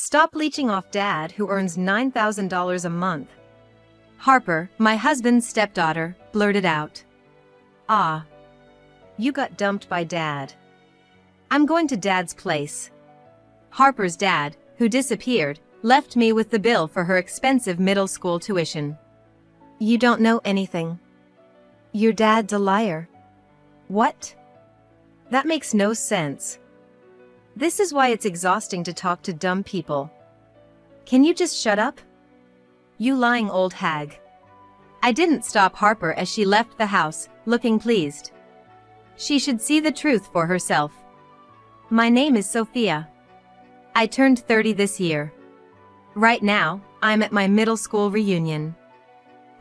Stop leeching off Dad who earns $9,000 a month. Harper, my husband's stepdaughter, blurted out. Ah. You got dumped by Dad. I'm going to Dad's place. Harper's dad, who disappeared, left me with the bill for her expensive middle school tuition. You don't know anything. Your dad's a liar. What? That makes no sense. This is why it's exhausting to talk to dumb people. Can you just shut up? You lying old hag. I didn't stop Harper as she left the house, looking pleased. She should see the truth for herself. My name is Sophia. I turned 30 this year. Right now, I'm at my middle school reunion.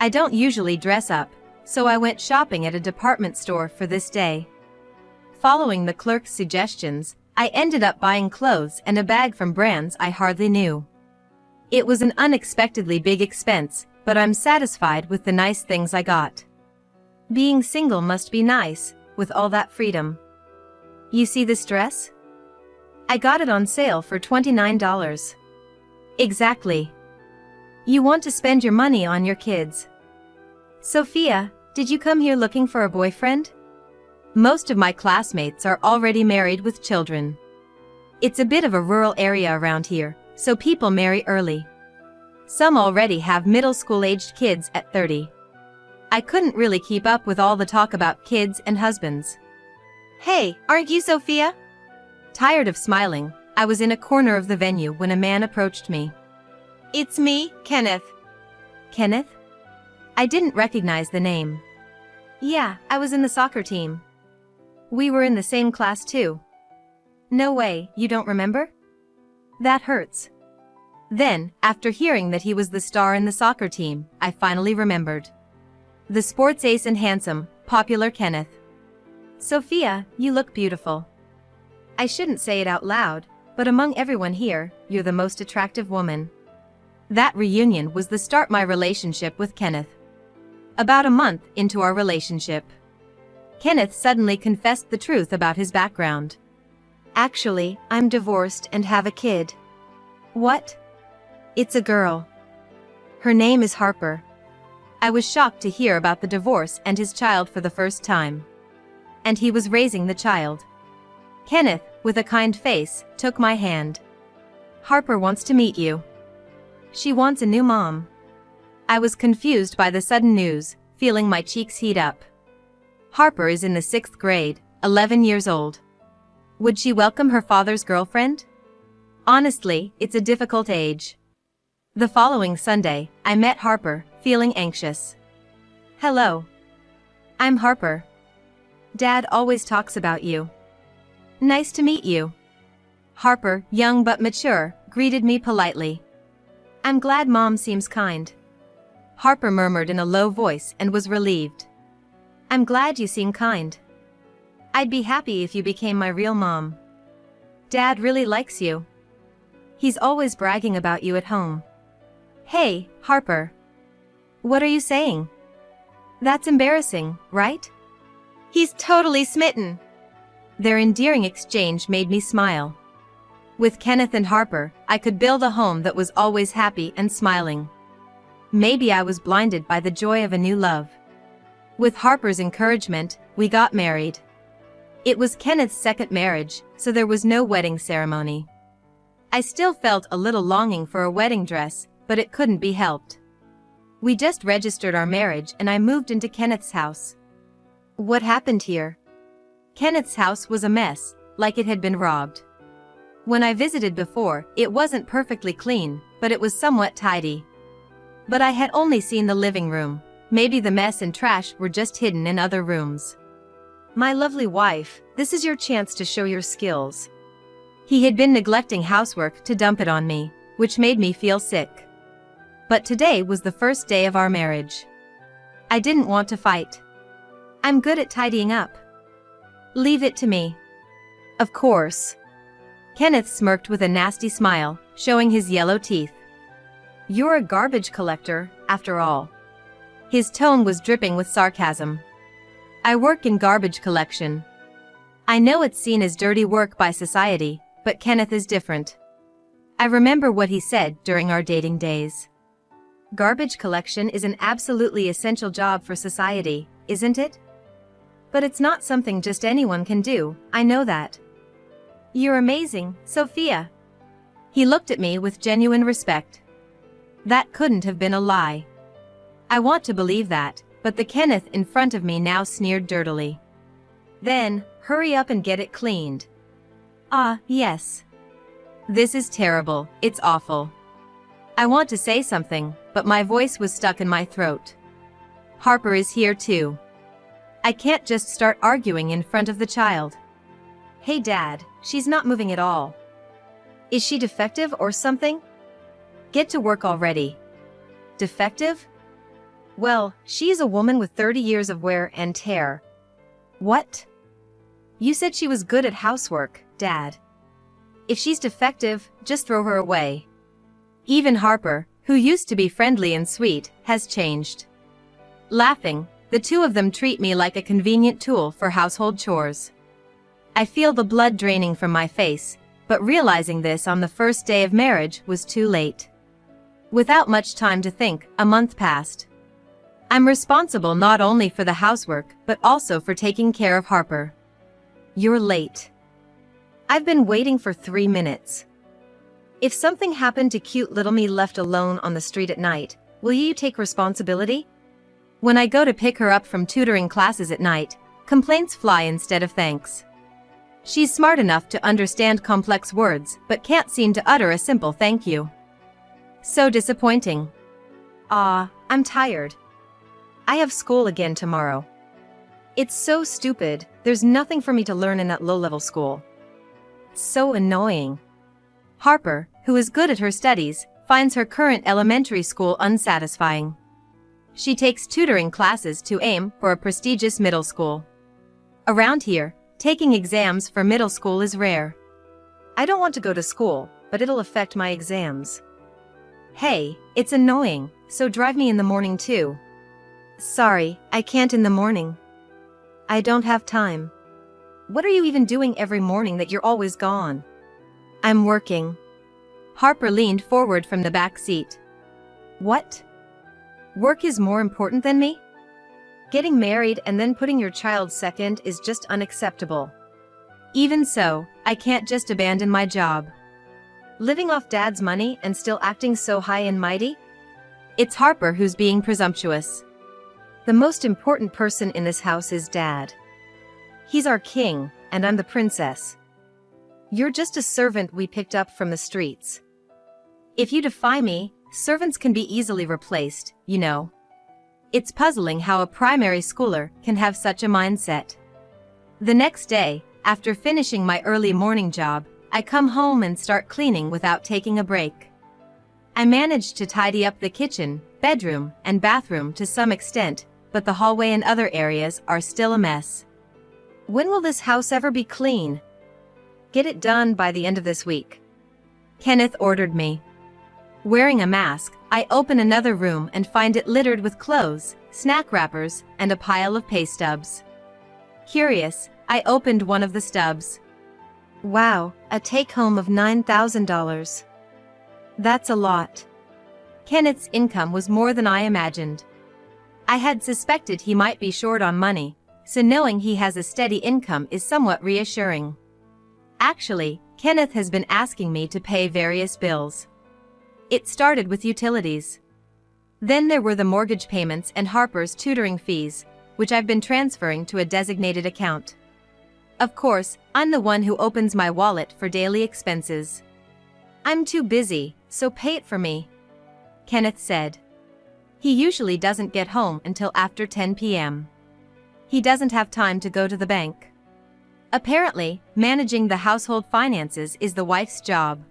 I don't usually dress up, so I went shopping at a department store for this day. Following the clerk's suggestions, I ended up buying clothes and a bag from brands I hardly knew. It was an unexpectedly big expense, but I'm satisfied with the nice things I got. Being single must be nice, with all that freedom. You see this dress? I got it on sale for $29. Exactly. You want to spend your money on your kids. Sophia, did you come here looking for a boyfriend? Most of my classmates are already married with children. It's a bit of a rural area around here, so people marry early. Some already have middle school-aged kids at 30. I couldn't really keep up with all the talk about kids and husbands. Hey, aren't you Sophia? Tired of smiling, I was in a corner of the venue when a man approached me. It's me, Kenneth. Kenneth? I didn't recognize the name. Yeah, I was in the soccer team. We were in the same class too. No way, you don't remember? That hurts. Then, after hearing that he was the star in the soccer team, I finally remembered. The sports ace and handsome, popular Kenneth. Sophia, you look beautiful. I shouldn't say it out loud, but among everyone here, you're the most attractive woman. That reunion was the start of my relationship with Kenneth. About a month into our relationship, Kenneth suddenly confessed the truth about his background. Actually, I'm divorced and have a kid. What? It's a girl. Her name is Harper. I was shocked to hear about the divorce and his child for the first time. And he was raising the child. Kenneth, with a kind face, took my hand. Harper wants to meet you. She wants a new mom. I was confused by the sudden news, feeling my cheeks heat up. Harper is in the 6th grade, 11 years old. Would she welcome her father's girlfriend? Honestly, it's a difficult age. The following Sunday, I met Harper, feeling anxious. Hello. I'm Harper. Dad always talks about you. Nice to meet you. Harper, young but mature, greeted me politely. I'm glad Mom seems kind. Harper murmured in a low voice and was relieved. I'm glad you seem kind. I'd be happy if you became my real mom. Dad really likes you. He's always bragging about you at home. Hey, Harper. What are you saying? That's embarrassing, right? He's totally smitten. Their endearing exchange made me smile. With Kenneth and Harper, I could build a home that was always happy and smiling. Maybe I was blinded by the joy of a new love. With Harper's encouragement, we got married. It was Kenneth's second marriage, so there was no wedding ceremony. I still felt a little longing for a wedding dress, but it couldn't be helped. We just registered our marriage and I moved into Kenneth's house. What happened here? Kenneth's house was a mess, like it had been robbed. When I visited before, it wasn't perfectly clean, but it was somewhat tidy. But I had only seen the living room. Maybe the mess and trash were just hidden in other rooms. My lovely wife, this is your chance to show your skills. He had been neglecting housework to dump it on me, which made me feel sick. But today was the first day of our marriage. I didn't want to fight. I'm good at tidying up. Leave it to me. Of course. Kenneth smirked with a nasty smile, showing his yellow teeth. You're a garbage collector, after all. His tone was dripping with sarcasm. I work in garbage collection. I know it's seen as dirty work by society, but Kenneth is different. I remember what he said during our dating days. Garbage collection is an absolutely essential job for society, isn't it? But it's not something just anyone can do, I know that. You're amazing, Sophia. He looked at me with genuine respect. That couldn't have been a lie. I want to believe that, but the Kenneth in front of me now sneered dirtily. Then, hurry up and get it cleaned. Ah, yes. This is terrible, it's awful. I want to say something, but my voice was stuck in my throat. Harper is here too. I can't just start arguing in front of the child. Hey Dad, she's not moving at all. Is she defective or something? Get to work already. Defective? Well, she's a woman with 30 years of wear and tear. What? You said she was good at housework, Dad. If she's defective, just throw her away. Even Harper, who used to be friendly and sweet, has changed. Laughing, the two of them treat me like a convenient tool for household chores. I feel the blood draining from my face, but realizing this on the first day of marriage was too late. Without much time to think, a month passed. I'm responsible not only for the housework, but also for taking care of Harper. You're late. I've been waiting for 3 minutes. If something happened to cute little me left alone on the street at night, will you take responsibility? When I go to pick her up from tutoring classes at night, complaints fly instead of thanks. She's smart enough to understand complex words, but can't seem to utter a simple thank you. So disappointing. I'm tired. I have school again tomorrow. It's so stupid, there's nothing for me to learn in that low-level school. So annoying. Harper, who is good at her studies, finds her current elementary school unsatisfying. She takes tutoring classes to aim for a prestigious middle school. Around here, taking exams for middle school is rare. I don't want to go to school, but it'll affect my exams. Hey, it's annoying, so drive me in the morning too. Sorry, I can't in the morning. I don't have time. What are you even doing every morning that you're always gone? I'm working. Harper leaned forward from the back seat. What? Work is more important than me? Getting married and then putting your child second is just unacceptable. Even so, I can't just abandon my job. Living off Dad's money and still acting so high and mighty? It's Harper who's being presumptuous. The most important person in this house is Dad. He's our king, and I'm the princess. You're just a servant we picked up from the streets. If you defy me, servants can be easily replaced, you know. It's puzzling how a primary schooler can have such a mindset. The next day, after finishing my early morning job, I come home and start cleaning without taking a break. I managed to tidy up the kitchen, bedroom, and bathroom to some extent, but the hallway and other areas are still a mess. When will this house ever be clean? Get it done by the end of this week. Kenneth ordered me. Wearing a mask, I open another room and find it littered with clothes, snack wrappers, and a pile of pay stubs. Curious, I opened one of the stubs. Wow, a take-home of $9,000. That's a lot. Kenneth's income was more than I imagined. I had suspected he might be short on money, so knowing he has a steady income is somewhat reassuring. Actually, Kenneth has been asking me to pay various bills. It started with utilities. Then there were the mortgage payments and Harper's tutoring fees, which I've been transferring to a designated account. Of course, I'm the one who opens my wallet for daily expenses. I'm too busy, so pay it for me, Kenneth said. He usually doesn't get home until after 10 p.m. He doesn't have time to go to the bank. Apparently, managing the household finances is the wife's job.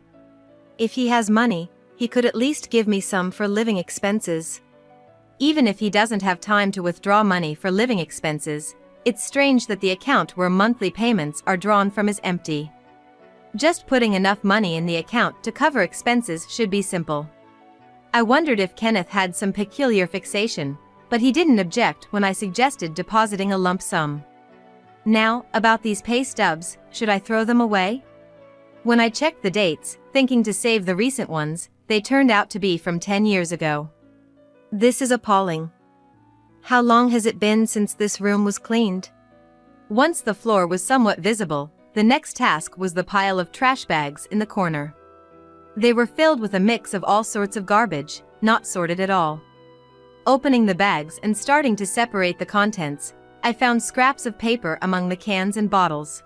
If he has money, he could at least give me some for living expenses. Even if he doesn't have time to withdraw money for living expenses, it's strange that the account where monthly payments are drawn from is empty. Just putting enough money in the account to cover expenses should be simple. I wondered if Kenneth had some peculiar fixation, but he didn't object when I suggested depositing a lump sum. Now, about these pay stubs, should I throw them away? When I checked the dates, thinking to save the recent ones. They turned out to be from 10 years ago. This is appalling. How long has it been since this room was cleaned? Once the floor was somewhat visible, the next task was the pile of trash bags in the corner. They were filled with a mix of all sorts of garbage, not sorted at all. Opening the bags and starting to separate the contents, I found scraps of paper among the cans and bottles.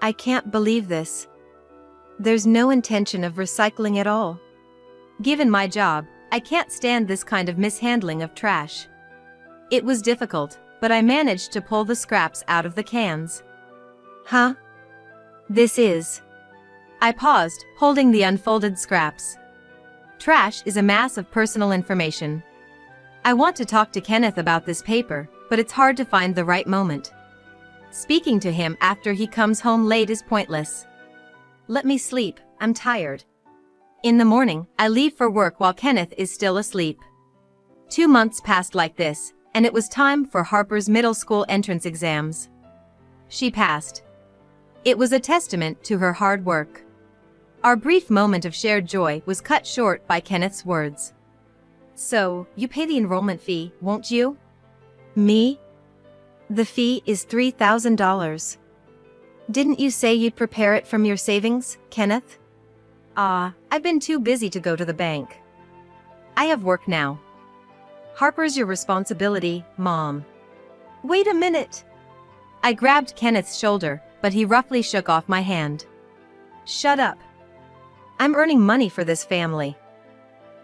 I can't believe this. There's no intention of recycling at all. Given my job, I can't stand this kind of mishandling of trash. It was difficult, but I managed to pull the scraps out of the cans. Huh? This is... I paused, holding the unfolded scraps. Trash is a mass of personal information. I want to talk to Kenneth about this paper, but it's hard to find the right moment. Speaking to him after he comes home late is pointless. Let me sleep, I'm tired. In the morning, I leave for work while Kenneth is still asleep. 2 months passed like this, and it was time for Harper's middle school entrance exams. She passed. It was a testament to her hard work. Our brief moment of shared joy was cut short by Kenneth's words. So, you pay the enrollment fee, won't you? Me? The fee is $3,000. Didn't you say you'd prepare it from your savings, Kenneth? I've been too busy to go to the bank. I have work now. Harper's your responsibility, Mom. Wait a minute. I grabbed Kenneth's shoulder, but he roughly shook off my hand. Shut up. I'm earning money for this family.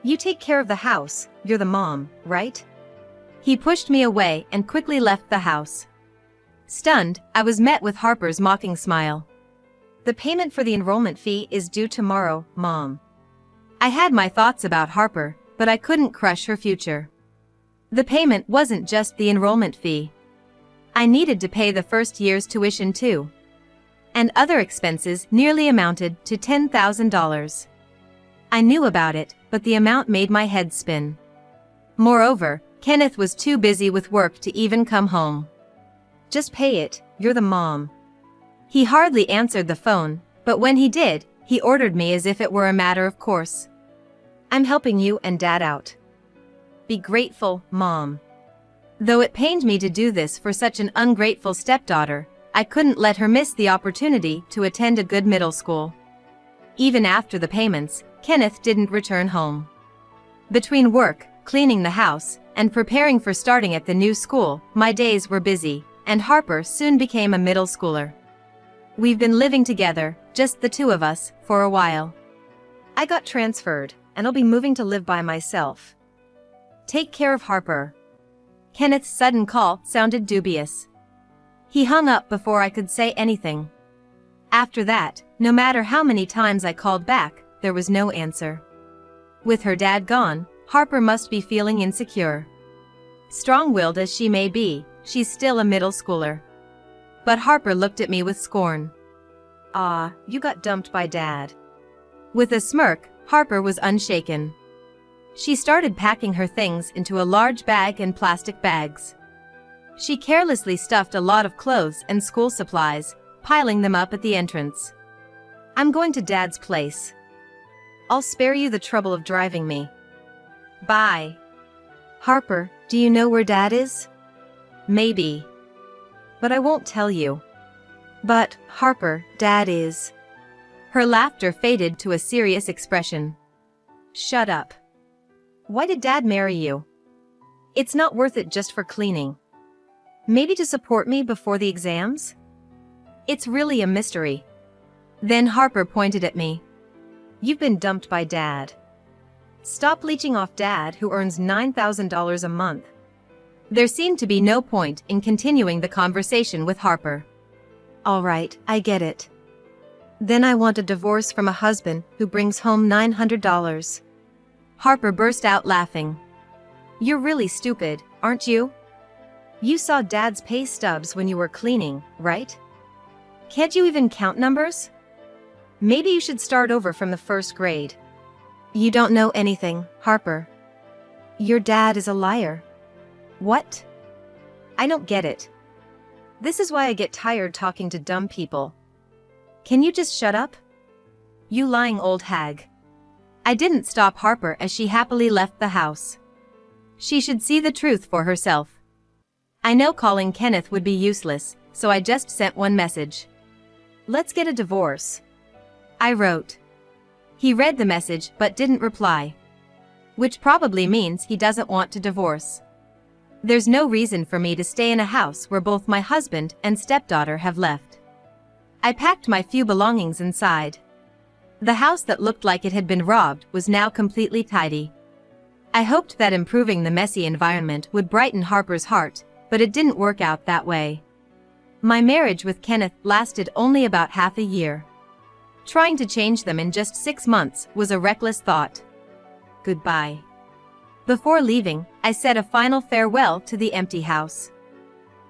You take care of the house, you're the mom, right? He pushed me away and quickly left the house. Stunned, I was met with Harper's mocking smile. The payment for the enrollment fee is due tomorrow, Mom. I had my thoughts about Harper, but I couldn't crush her future. The payment wasn't just the enrollment fee. I needed to pay the first year's tuition too. And other expenses nearly amounted to $10,000. I knew about it, but the amount made my head spin. Moreover, Kenneth was too busy with work to even come home. Just pay it, you're the mom. He hardly answered the phone, but when he did, he ordered me as if it were a matter of course. I'm helping you and Dad out. Be grateful, Mom. Though it pained me to do this for such an ungrateful stepdaughter, I couldn't let her miss the opportunity to attend a good middle school. Even after the payments, Kenneth didn't return home. Between work, cleaning the house, and preparing for starting at the new school, my days were busy, and Harper soon became a middle schooler. We've been living together, just the two of us, for a while. I got transferred, and I'll be moving to live by myself. Take care of Harper. Kenneth's sudden call sounded dubious. He hung up before I could say anything. After that, no matter how many times I called back, there was no answer. With her dad gone, Harper must be feeling insecure. Strong-willed as she may be, she's still a middle schooler. But Harper looked at me with scorn. You got dumped by Dad. With a smirk, Harper was unshaken. She started packing her things into a large bag and plastic bags. She carelessly stuffed a lot of clothes and school supplies, piling them up at the entrance. I'm going to Dad's place. I'll spare you the trouble of driving me. Bye. Harper, do you know where Dad is? Maybe. But I won't tell you. But, Harper, Dad is... Her laughter faded to a serious expression. Shut up. Why did Dad marry you? It's not worth it just for cleaning. Maybe to support me before the exams? It's really a mystery. Then Harper pointed at me. You've been dumped by Dad. Stop leeching off Dad, who earns $9,000 a month. There seemed to be no point in continuing the conversation with Harper. All right, I get it. Then I want a divorce from a husband who brings home $900. Harper burst out laughing. You're really stupid, aren't you? You saw Dad's pay stubs when you were cleaning, right? Can't you even count numbers? Maybe you should start over from the first grade. You don't know anything, Harper. Your dad is a liar. What? I don't get it. This is why I get tired talking to dumb people. Can you just shut up? You lying old hag. I didn't stop Harper as she happily left the house. She should see the truth for herself. I know calling Kenneth would be useless, so I just sent one message. Let's get a divorce. I wrote. He read the message but didn't reply. Which probably means he doesn't want to divorce. There's no reason for me to stay in a house where both my husband and stepdaughter have left. I packed my few belongings inside. The house that looked like it had been robbed was now completely tidy. I hoped that improving the messy environment would brighten Harper's heart, but it didn't work out that way. My marriage with Kenneth lasted only about half a year. Trying to change them in just 6 months was a reckless thought. Goodbye. Before leaving, I said a final farewell to the empty house.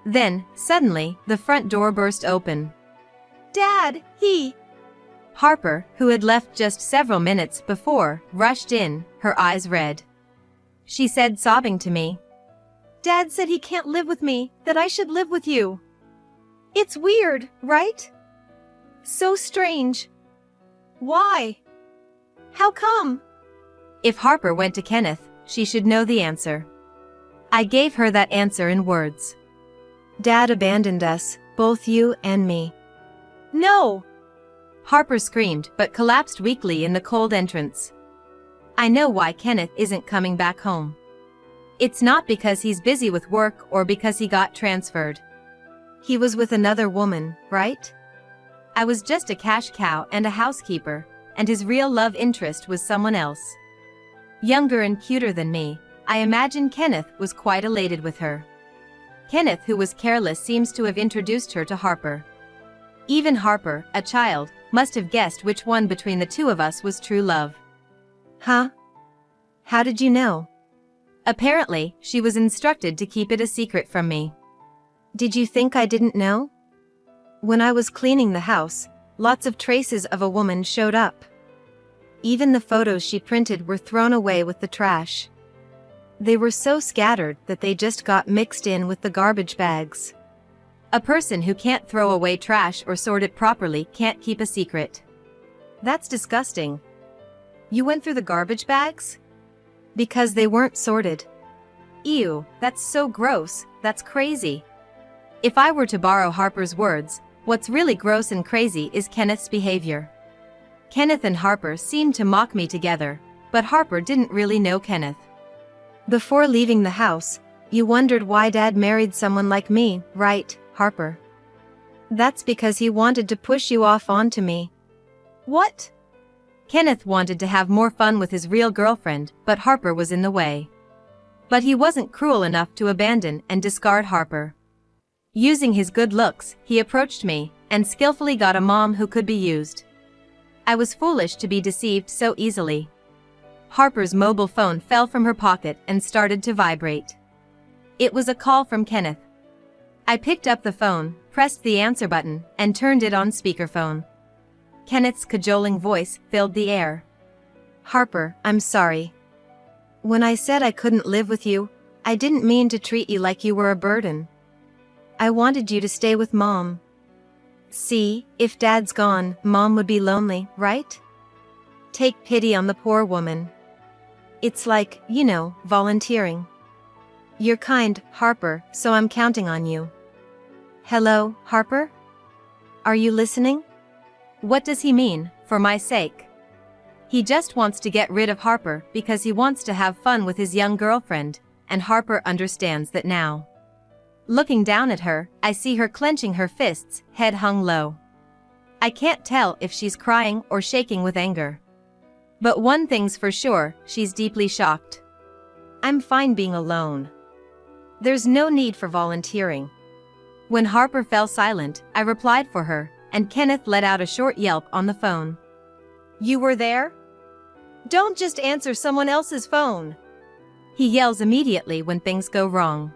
Then, suddenly, the front door burst open. Dad, Harper, who had left just several minutes before, rushed in, her eyes red. She said, sobbing to me, Dad said he can't live with me, that I should live with you. It's weird, right? So strange. Why? How come? If Harper went to Kenneth, she should know the answer. I gave her that answer in words. Dad abandoned us, both you and me. No! Harper screamed but collapsed weakly in the cold entrance. I know why Kenneth isn't coming back home. It's not because he's busy with work or because he got transferred. He was with another woman, right? I was just a cash cow and a housekeeper, and his real love interest was someone else. Younger and cuter than me, I imagine Kenneth was quite elated with her. Kenneth, who was careless, seems to have introduced her to Harper. Even Harper, a child, must have guessed which one between the two of us was true love. Huh? How did you know? Apparently, she was instructed to keep it a secret from me. Did you think I didn't know? When I was cleaning the house, lots of traces of a woman showed up. Even the photos she printed were thrown away with the trash. They were so scattered that they just got mixed in with the garbage bags. A person who can't throw away trash or sort it properly can't keep a secret. That's disgusting. You went through the garbage bags? Because they weren't sorted. Ew, that's so gross, that's crazy. If I were to borrow Harper's words, what's really gross and crazy is Kenneth's behavior. Kenneth and Harper seemed to mock me together, but Harper didn't really know Kenneth. Before leaving the house, you wondered why Dad married someone like me, right, Harper? That's because he wanted to push you off onto me. What? Kenneth wanted to have more fun with his real girlfriend, but Harper was in the way. But he wasn't cruel enough to abandon and discard Harper. Using his good looks, he approached me, and skillfully got a mom who could be used. I was foolish to be deceived so easily. Harper's mobile phone fell from her pocket and started to vibrate. It was a call from Kenneth. I picked up the phone, pressed the answer button, and turned it on speakerphone. Kenneth's cajoling voice filled the air. Harper, I'm sorry. When I said I couldn't live with you, I didn't mean to treat you like you were a burden. I wanted you to stay with Mom. See, if Dad's gone, Mom would be lonely, right? Take pity on the poor woman. It's like, volunteering. You're kind, Harper, so I'm counting on you. Hello, Harper? Are you listening? What does he mean, for my sake? He just wants to get rid of Harper because he wants to have fun with his young girlfriend, and Harper understands that now. Looking down at her, I see her clenching her fists, head hung low. I can't tell if she's crying or shaking with anger. But one thing's for sure, she's deeply shocked. I'm fine being alone. There's no need for volunteering. When Harper fell silent, I replied for her, and Kenneth let out a short yelp on the phone. You were there? Don't just answer someone else's phone. He yells immediately when things go wrong.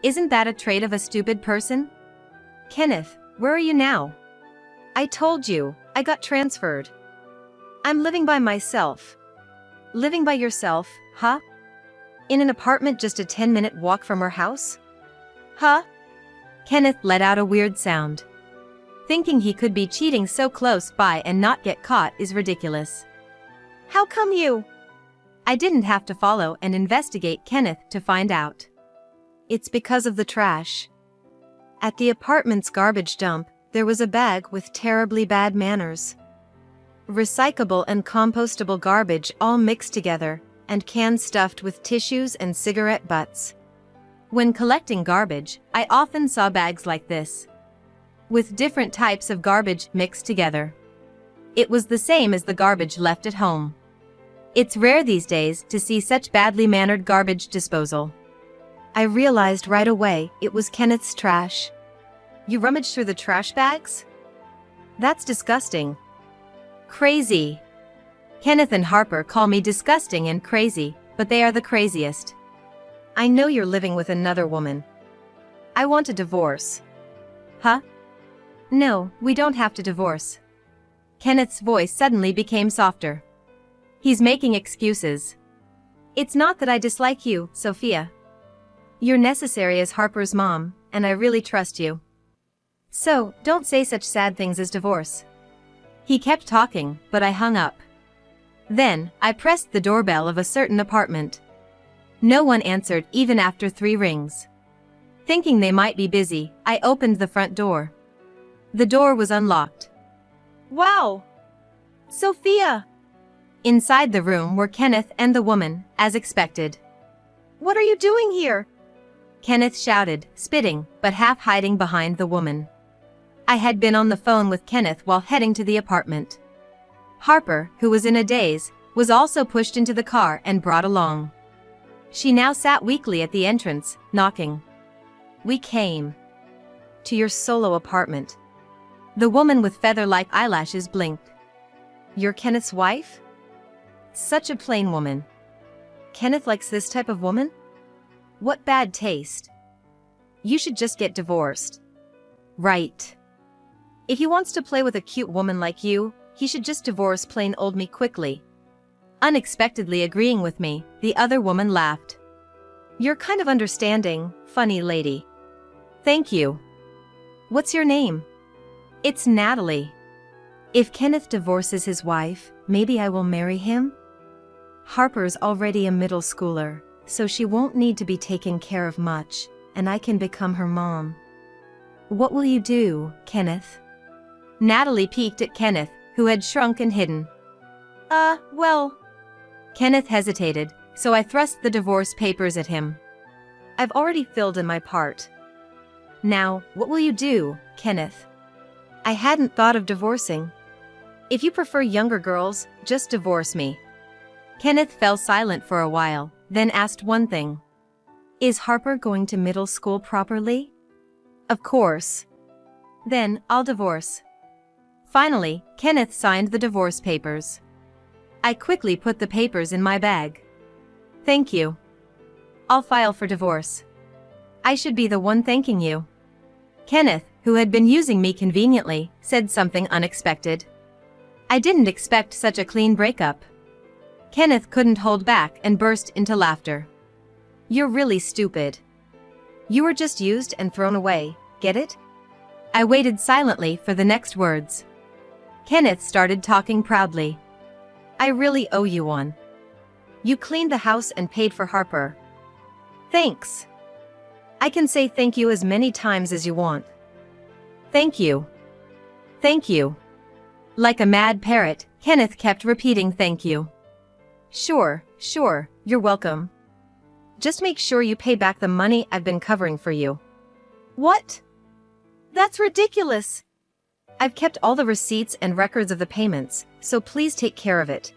Isn't that a trait of a stupid person? Kenneth, where are you now? I told you, I got transferred. I'm living by myself. Living by yourself, huh? In an apartment just a 10-minute walk from our house? Huh? Kenneth let out a weird sound. Thinking he could be cheating so close by and not get caught is ridiculous. How come you? I didn't have to follow and investigate Kenneth to find out. It's because of the trash. At the apartment's garbage dump, there was a bag with terribly bad manners. Recyclable and compostable garbage all mixed together, and cans stuffed with tissues and cigarette butts. When collecting garbage, I often saw bags like this, with different types of garbage mixed together. It was the same as the garbage left at home. It's rare these days to see such badly mannered garbage disposal. I realized right away it was Kenneth's trash. You rummaged through the trash bags? That's disgusting. Crazy. Kenneth and Harper call me disgusting and crazy, but they are the craziest. I know you're living with another woman. I want a divorce. Huh? No, we don't have to divorce. Kenneth's voice suddenly became softer. He's making excuses. It's not that I dislike you, Sophia. You're necessary as Harper's mom, and I really trust you. So, don't say such sad things as divorce. He kept talking, but I hung up. Then, I pressed the doorbell of a certain apartment. No one answered even after 3 rings. Thinking they might be busy, I opened the front door. The door was unlocked. Wow! Sophia! Inside the room were Kenneth and the woman, as expected. What are you doing here? Kenneth shouted, spitting, but half hiding behind the woman. I had been on the phone with Kenneth while heading to the apartment. Harper, who was in a daze, was also pushed into the car and brought along. She now sat weakly at the entrance, knocking. We came to your solo apartment. The woman with feather-like eyelashes blinked. You're Kenneth's wife? Such a plain woman. Kenneth likes this type of woman? What bad taste. You should just get divorced. Right. If he wants to play with a cute woman like you, he should just divorce plain old me quickly. Unexpectedly agreeing with me, the other woman laughed. You're kind of understanding, funny lady. Thank you. What's your name? It's Natalie. If Kenneth divorces his wife, maybe I will marry him? Harper's already a middle schooler, so she won't need to be taken care of much, and I can become her mom. What will you do, Kenneth? Natalie peeked at Kenneth, who had shrunk and hidden. Well... Kenneth hesitated, so I thrust the divorce papers at him. I've already filled in my part. Now, what will you do, Kenneth? I hadn't thought of divorcing. If you prefer younger girls, just divorce me. Kenneth fell silent for a while, then asked one thing. Is Harper going to middle school properly? Of course. Then, I'll divorce. Finally, Kenneth signed the divorce papers. I quickly put the papers in my bag. Thank you. I'll file for divorce. I should be the one thanking you. Kenneth, who had been using me conveniently, said something unexpected. I didn't expect such a clean breakup. Kenneth couldn't hold back and burst into laughter. You're really stupid. You were just used and thrown away, get it? I waited silently for the next words. Kenneth started talking proudly. I really owe you one. You cleaned the house and paid for Harper. Thanks. I can say thank you as many times as you want. Thank you. Thank you. Like a mad parrot, Kenneth kept repeating thank you. Sure, you're welcome. Just make sure you pay back the money I've been covering for you. What? That's ridiculous. I've kept all the receipts and records of the payments, so please take care of it.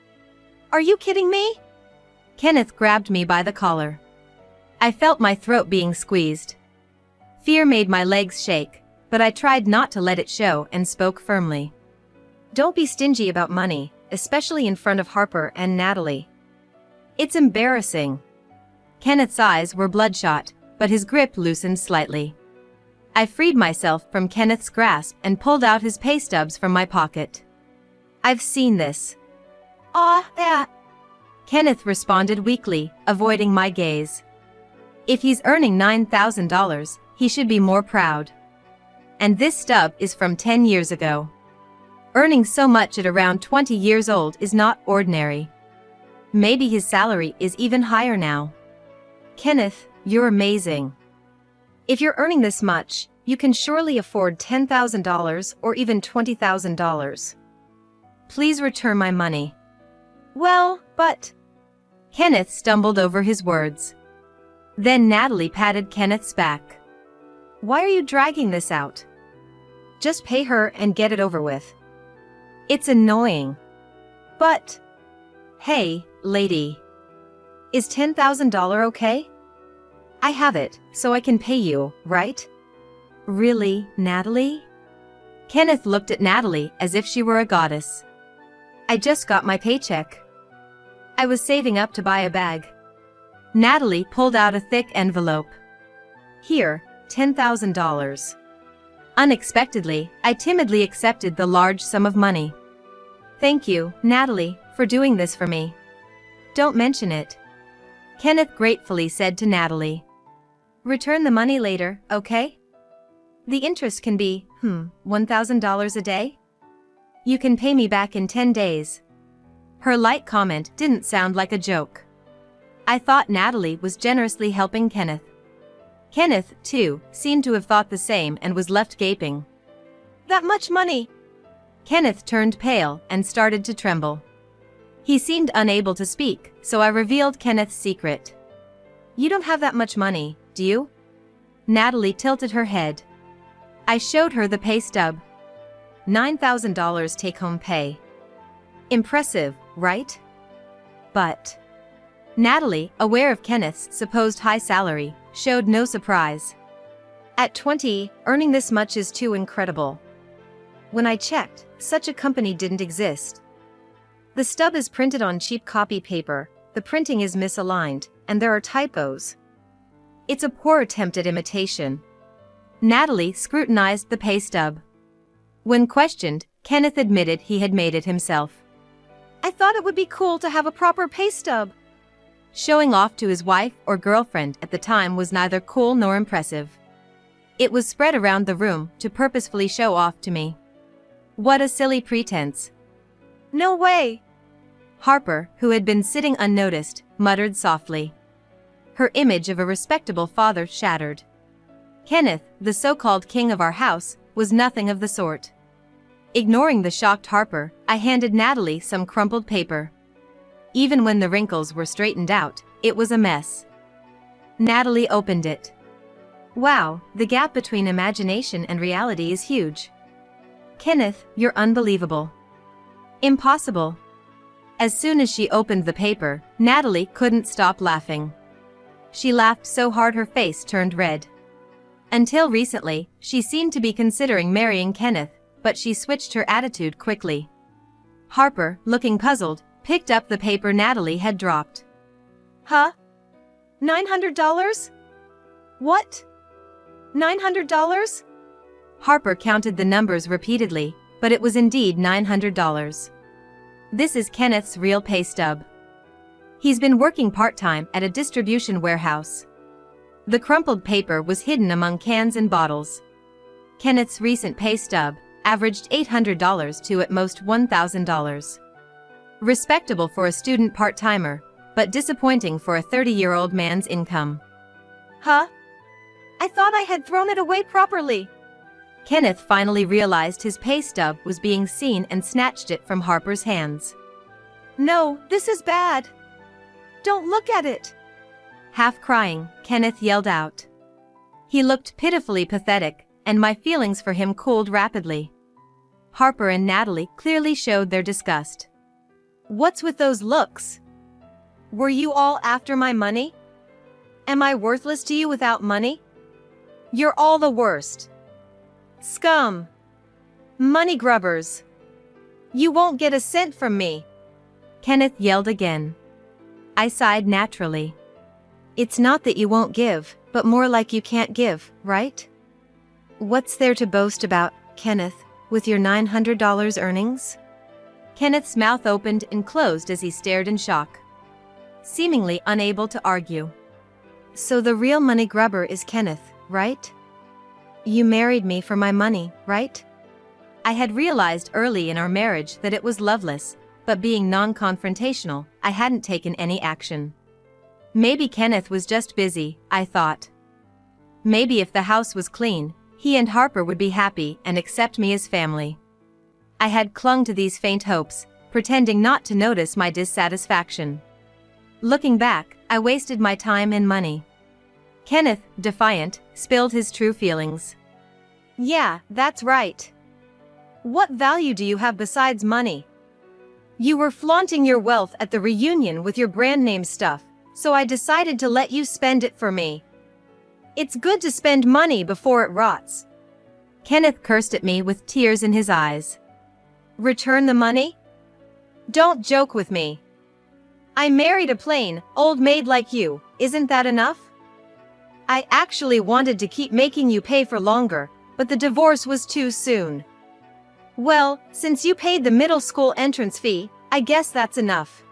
Are you kidding me? Kenneth grabbed me by the collar. I felt my throat being squeezed. Fear made my legs shake, but I tried not to let it show and spoke firmly. Don't be stingy about money, especially in front of Harper and Natalie. It's embarrassing. Kenneth's eyes were bloodshot, but his grip loosened slightly. I freed myself from Kenneth's grasp and pulled out his pay stubs from my pocket. I've seen this. Kenneth responded weakly, avoiding my gaze. If he's earning $9,000, he should be more proud. And this stub is from 10 years ago. Earning so much at around 20 years old is not ordinary. Maybe his salary is even higher now. Kenneth, you're amazing. If you're earning this much, you can surely afford $10,000 or even $20,000. Please return my money. Well, but... Kenneth stumbled over his words. Then Natalie patted Kenneth's back. Why are you dragging this out? Just pay her and get it over with. It's annoying. But... Hey, lady. Is $10,000 okay? I have it, so I can pay you, right? Really, Natalie? Kenneth looked at Natalie as if she were a goddess. I just got my paycheck. I was saving up to buy a bag. Natalie pulled out a thick envelope. Here, $10,000. Unexpectedly, I timidly accepted the large sum of money. Thank you, Natalie, for doing this for me. Don't mention it. Kenneth gratefully said to Natalie. Return the money later, okay? The interest can be, $1,000 a day? You can pay me back in 10 days. Her light comment didn't sound like a joke. I thought Natalie was generously helping Kenneth. Kenneth, too, seemed to have thought the same and was left gaping. That much money? Kenneth turned pale and started to tremble. He seemed unable to speak, so I revealed Kenneth's secret. You don't have that much money, do you? Natalie tilted her head. I showed her the pay stub. $9,000 take-home pay. Impressive, right? But... Natalie, aware of Kenneth's supposed high salary, showed no surprise. At 20, earning this much is too incredible. When I checked, such a company didn't exist. The stub is printed on cheap copy paper, the printing is misaligned, and there are typos. It's a poor attempt at imitation. Natalie scrutinized the pay stub. When questioned, Kenneth admitted he had made it himself. I thought it would be cool to have a proper pay stub. Showing off to his wife or girlfriend at the time was neither cool nor impressive. It was spread around the room to purposefully show off to me. What a silly pretense. No way! Harper, who had been sitting unnoticed, muttered softly. Her image of a respectable father shattered. Kenneth, the so-called king of our house, was nothing of the sort. Ignoring the shocked Harper, I handed Natalie some crumpled paper. Even when the wrinkles were straightened out, it was a mess. Natalie opened it. Wow, the gap between imagination and reality is huge. Kenneth, you're unbelievable. Impossible. As soon as she opened the paper, Natalie couldn't stop laughing. She laughed so hard her face turned red. Until recently, she seemed to be considering marrying Kenneth, but she switched her attitude quickly. Harper, looking puzzled, picked up the paper Natalie had dropped. Huh? $900? What? $900? Harper counted the numbers repeatedly, but it was indeed $900. This is Kenneth's real pay stub. He's been working part-time at a distribution warehouse. The crumpled paper was hidden among cans and bottles. Kenneth's recent pay stub averaged $800 to at most $1,000. Respectable for a student part-timer, but disappointing for a 30-year-old man's income. Huh? I thought I had thrown it away properly. Kenneth finally realized his pay stub was being seen and snatched it from Harper's hands. No, this is bad. Don't look at it. Half crying, Kenneth yelled out. He looked pitifully pathetic, and my feelings for him cooled rapidly. Harper and Natalie clearly showed their disgust. What's with those looks? Were you all after my money? Am I worthless to you without money? You're all the worst. Scum. Money grubbers. You won't get a cent from me. Kenneth yelled again. I sighed naturally. It's not that you won't give, but more like you can't give, right? What's there to boast about, Kenneth, with your $900 earnings? Kenneth's mouth opened and closed as he stared in shock, seemingly unable to argue. So the real money grubber is Kenneth, right? You married me for my money, right? I had realized early in our marriage that it was loveless, but being non-confrontational, I hadn't taken any action. Maybe Kenneth was just busy, I thought. Maybe if the house was clean, he and Harper would be happy and accept me as family. I had clung to these faint hopes, pretending not to notice my dissatisfaction. Looking back, I wasted my time and money. Kenneth, defiant, spilled his true feelings. Yeah, that's right. What value do you have besides money? You were flaunting your wealth at the reunion with your brand name stuff, so I decided to let you spend it for me. It's good to spend money before it rots. Kenneth cursed at me with tears in his eyes. Return the money? Don't joke with me. I married a plain, old maid like you, isn't that enough? I actually wanted to keep making you pay for longer, but the divorce was too soon. Well, since you paid the middle school entrance fee, I guess that's enough.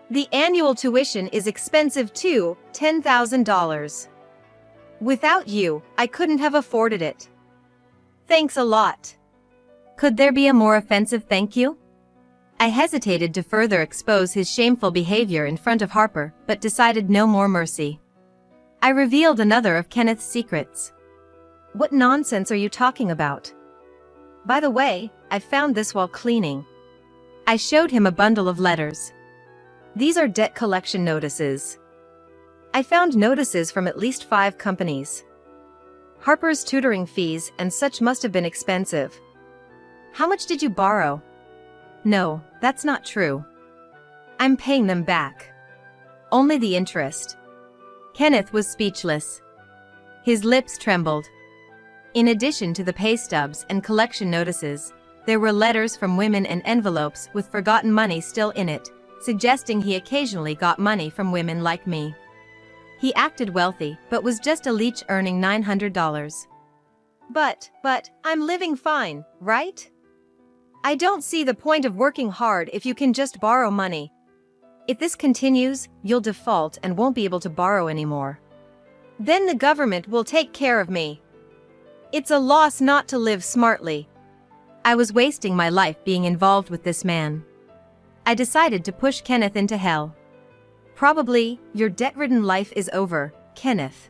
The annual tuition is expensive too, $10,000. Without you, I couldn't have afforded it. Thanks a lot. Could there be a more offensive thank you? I hesitated to further expose his shameful behavior in front of Harper, but decided no more mercy. I revealed another of Kenneth's secrets. What nonsense are you talking about? By the way, I found this while cleaning. I showed him a bundle of letters. These are debt collection notices. I found notices from at least 5 companies. Harper's tutoring fees and such must have been expensive. How much did you borrow? No, that's not true. I'm paying them back. Only the interest. Kenneth was speechless. His lips trembled. In addition to the pay stubs and collection notices, there were letters from women and envelopes with forgotten money still in it, suggesting he occasionally got money from women like me. He acted wealthy, but was just a leech earning $900. But, I'm living fine, right? I don't see the point of working hard if you can just borrow money. If this continues, you'll default and won't be able to borrow anymore. Then the government will take care of me. It's a loss not to live smartly. I was wasting my life being involved with this man. I decided to push Kenneth into hell. Probably, your debt-ridden life is over, Kenneth.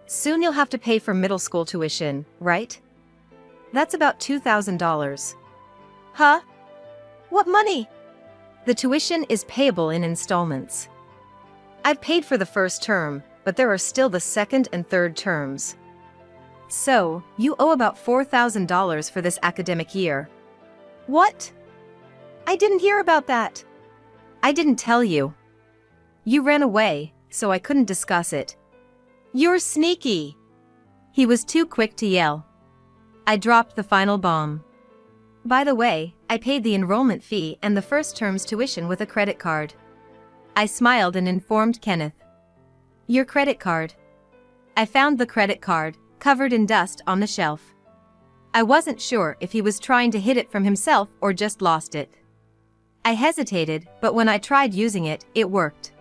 Soon you'll have to pay for middle school tuition, right? That's about $2,000. Huh? What money? The tuition is payable in installments. I've paid for the first term, but there are still the second and third terms. So, you owe about $4,000 for this academic year. What? I didn't hear about that. I didn't tell you. You ran away, so I couldn't discuss it. You're sneaky. He was too quick to yell. I dropped the final bomb. By the way, I paid the enrollment fee and the first term's tuition with a credit card. I smiled and informed Kenneth. Your credit card. I found the credit card, covered in dust, on the shelf. I wasn't sure if he was trying to hid it from himself or just lost it. I hesitated, but when I tried using it, it worked.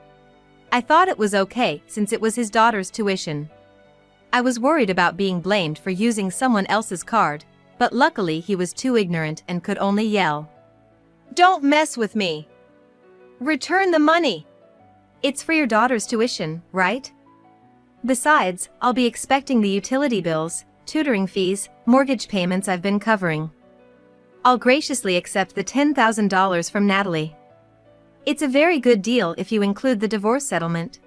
I thought it was okay since it was his daughter's tuition. I was worried about being blamed for using someone else's card, but luckily he was too ignorant and could only yell. Don't mess with me. Return the money. It's for your daughter's tuition, right? Besides, I'll be expecting the utility bills, tutoring fees, mortgage payments I've been covering. I'll graciously accept the $10,000 from Natalie. It's a very good deal if you include the divorce settlement.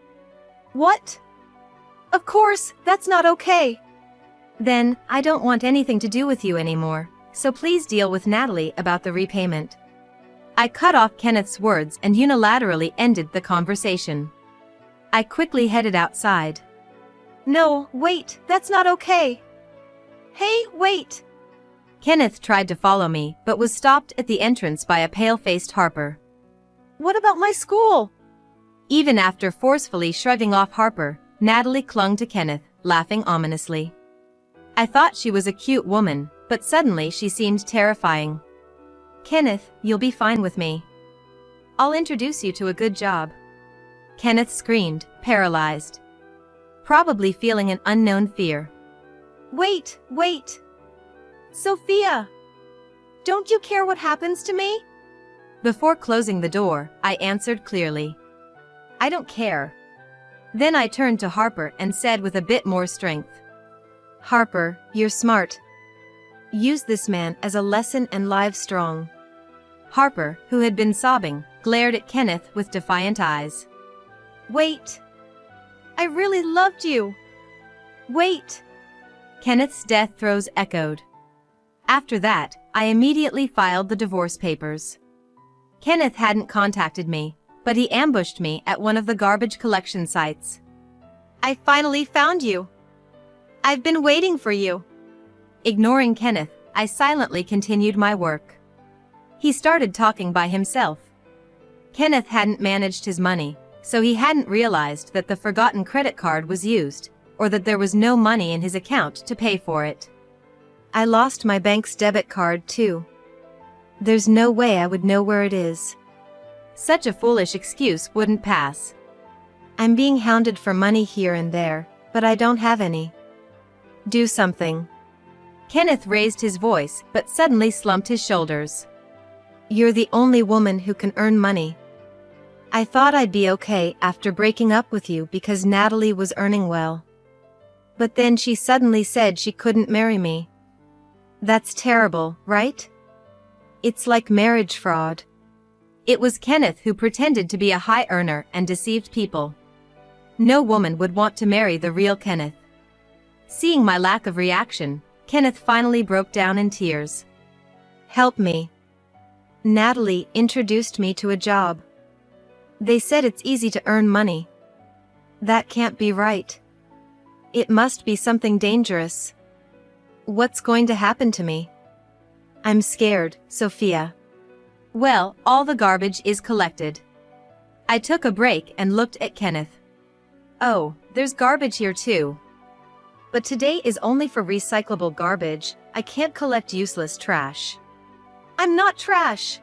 What? Of course, that's not okay. Then, I don't want anything to do with you anymore, so please deal with Natalie about the repayment. I cut off Kenneth's words and unilaterally ended the conversation. I quickly headed outside. No, wait, that's not okay. Hey, wait! Kenneth tried to follow me, but was stopped at the entrance by a pale-faced Harper. What about my school? Even after forcefully shrugging off Harper, Natalie clung to Kenneth, laughing ominously. I thought she was a cute woman, but suddenly she seemed terrifying. Kenneth, you'll be fine with me. I'll introduce you to a good job. Kenneth screamed, paralyzed. Probably feeling an unknown fear. Wait, wait. Sophia! Don't you care what happens to me? Before closing the door, I answered clearly. I don't care. Then I turned to Harper and said with a bit more strength. Harper, you're smart. Use this man as a lesson and live strong. Harper, who had been sobbing, glared at Kenneth with defiant eyes. Wait. I really loved you. Wait. Kenneth's death throes echoed. After that, I immediately filed the divorce papers. Kenneth hadn't contacted me, but he ambushed me at one of the garbage collection sites. I finally found you. I've been waiting for you. Ignoring Kenneth, I silently continued my work. He started talking by himself. Kenneth hadn't managed his money, so he hadn't realized that the forgotten credit card was used, or that there was no money in his account to pay for it. I lost my bank's debit card too. There's no way I would know where it is. Such a foolish excuse wouldn't pass. I'm being hounded for money here and there, but I don't have any. Do something. Kenneth raised his voice, but suddenly slumped his shoulders. You're the only woman who can earn money. I thought I'd be okay after breaking up with you because Natalie was earning well. But then she suddenly said she couldn't marry me. That's terrible, right? It's like marriage fraud. It was Kenneth who pretended to be a high earner and deceived people. No woman would want to marry the real Kenneth. Seeing my lack of reaction, Kenneth finally broke down in tears. Help me. Natalie introduced me to a job. They said it's easy to earn money. That can't be right. It must be something dangerous. What's going to happen to me? I'm scared, Sophia. Well, all the garbage is collected. I took a break and looked at Kenneth. Oh, there's garbage here too. But today is only for recyclable garbage. I can't collect useless trash. I'm not trash.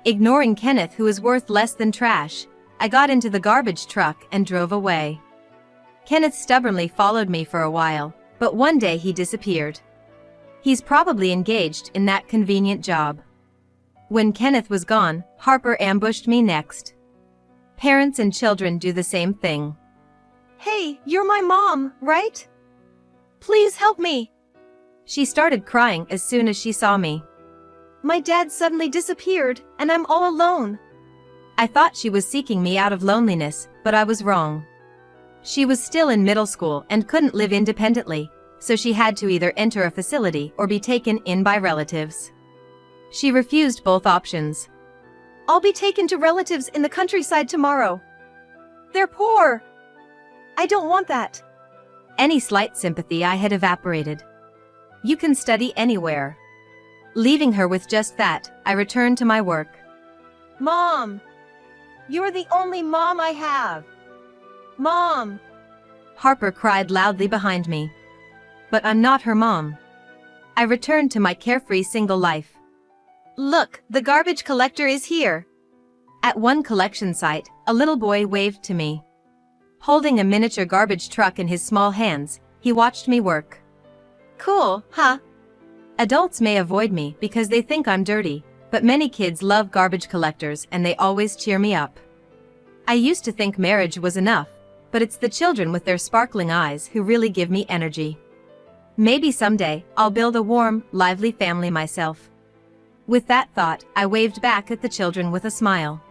Ignoring Kenneth, who is worth less than trash, I got into the garbage truck and drove away. Kenneth stubbornly followed me for a while, but one day he disappeared. He's probably engaged in that convenient job. When Kenneth was gone, Harper ambushed me next. Parents and children do the same thing. Hey, you're my mom, right? Please help me. She started crying as soon as she saw me. My dad suddenly disappeared, and I'm all alone. I thought she was seeking me out of loneliness, but I was wrong. She was still in middle school and couldn't live independently, so she had to either enter a facility or be taken in by relatives. She refused both options. I'll be taken to relatives in the countryside tomorrow. They're poor. I don't want that. Any slight sympathy I had evaporated. You can study anywhere. Leaving her with just that, I returned to my work. Mom! You're the only mom I have. Mom! Harper cried loudly behind me. But I'm not her mom. I returned to my carefree single life. Look, the garbage collector is here. At one collection site, a little boy waved to me. Holding a miniature garbage truck in his small hands, he watched me work. Cool, huh? Adults may avoid me because they think I'm dirty, but many kids love garbage collectors and they always cheer me up. I used to think marriage was enough, but it's the children with their sparkling eyes who really give me energy. Maybe someday, I'll build a warm, lively family myself. With that thought, I waved back at the children with a smile.